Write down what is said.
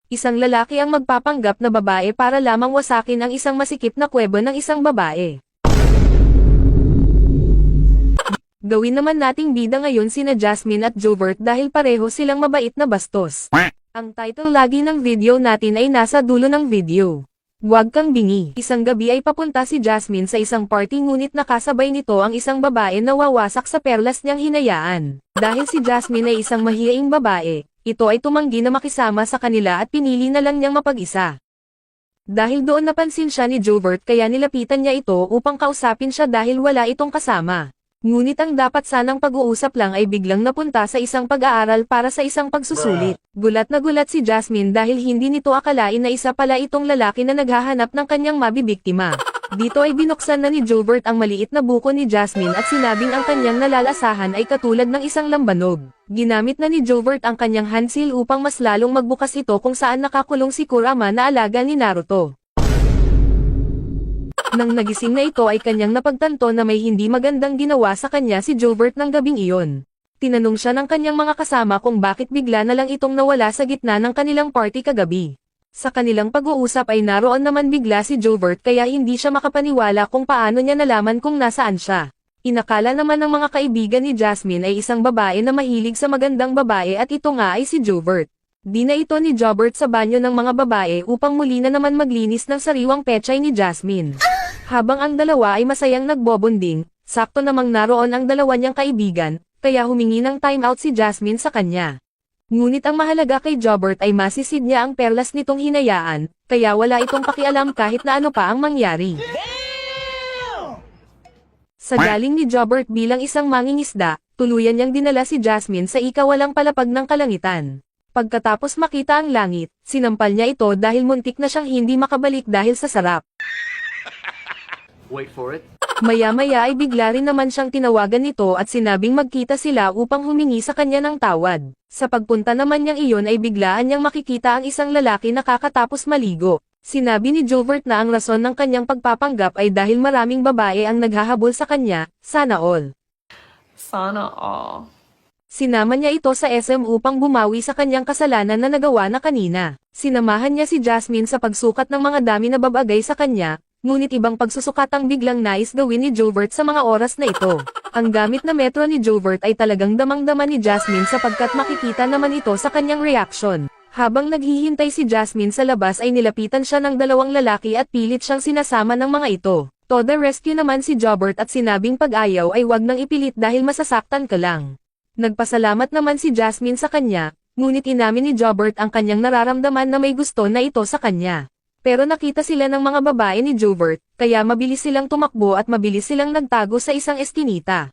Isang lalaki ang magpapanggap na babae para lamang wasakin ang isang masikip na kuweba ng isang babae. Gawin naman nating bida ngayon sina Jasmine at Jovert dahil pareho silang mabait na bastos. Ang title lagi ng video natin ay nasa dulo ng video. Huwag kang bingi. Isang gabi ay papunta si Jasmine sa isang party ngunit nakasabay nito ang isang babae na wawasak sa perlas niyang hinayaan. Dahil si Jasmine ay isang mahiyaing babae, ito ay tumanggi na makisama sa kanila at pinili na lang niyang mapag-isa. Dahil doon napansin siya ni Jovert kaya nilapitan niya ito upang kausapin siya dahil wala itong kasama. Ngunit ang dapat sanang pag-uusap lang ay biglang napunta sa isang pag-aaral para sa isang pagsusulit. Gulat na gulat si Jasmine dahil hindi nito akalain na isa pala itong lalaki na naghahanap ng kanyang mabibiktima. Dito ay binuksan na ni Jovert ang maliit na buko ni Jasmine at sinabing ang kanyang nalalasahan ay katulad ng isang lambanog. Ginamit na ni Jovert ang kanyang hand seal upang mas lalong magbukas ito kung saan nakakulong si Kurama na alaga ni Naruto. Nang nagising na ito ay kanyang napagtanto na may hindi magandang ginawa sa kanya si Jovert ng gabing iyon. Tinanong siya ng kanyang mga kasama kung bakit bigla na lang itong nawala sa gitna ng kanilang party kagabi. Sa kanilang pag-uusap ay naroon naman bigla si Jovert kaya hindi siya makapaniwala kung paano niya nalaman kung nasaan siya. Inakala naman ng mga kaibigan ni Jasmine ay isang babae na mahilig sa magandang babae at ito nga ay si Jovert. Di na ito ni Jovert sa banyo ng mga babae upang muli na naman maglinis ng sariwang pechay ni Jasmine. Habang ang dalawa ay masayang nagbobonding, sakto namang naroon ang dalawa niyang kaibigan, kaya humingi ng timeout si Jasmine sa kanya. Ngunit ang mahalaga kay Jovert ay masisid niya ang perlas nitong hinayaan, kaya wala itong pakialam kahit na ano pa ang mangyari. Sa galing ni Jovert bilang isang mangingisda, tuluyan niyang dinala si Jasmine sa ikawalang palapag ng kalangitan. Pagkatapos makita ang langit, sinampal niya ito dahil muntik na siyang hindi makabalik dahil sa sarap. Wait for it. Maya-maya ay bigla rin naman siyang tinawagan nito at sinabing magkita sila upang humingi sa kanya ng tawad. Sa pagpunta naman niyang iyon ay biglaan niyang makikita ang isang lalaki na kakatapos maligo. Sinabi ni Jovert na ang rason ng kanyang pagpapanggap ay dahil maraming babae ang naghahabol sa kanya, sana all. Sana all. Sinama niya ito sa SM upang bumawi sa kanyang kasalanan na nagawa na kanina. Sinamahan niya si Jasmine sa pagsukat ng mga dami na babagay sa kanya, ngunit ibang pagsusukatang biglang nais gawin ni Jovert sa mga oras na ito. Ang gamit na metro ni Jovert ay talagang damang-dama ni Jasmine sapagkat makikita naman ito sa kanyang reaction. Habang naghihintay si Jasmine sa labas ay nilapitan siya ng dalawang lalaki at pilit siyang sinasama ng mga ito. To the rescue naman si Jovert at sinabing pag-ayaw ay wag nang ipilit dahil masasaktan ka lang. Nagpasalamat naman si Jasmine sa kanya, ngunit inamin ni Jovert ang kanyang nararamdaman na may gusto na ito sa kanya. Pero nakita sila ng mga babae ni Jovert, kaya mabilis silang tumakbo at mabilis silang nagtago sa isang eskinita.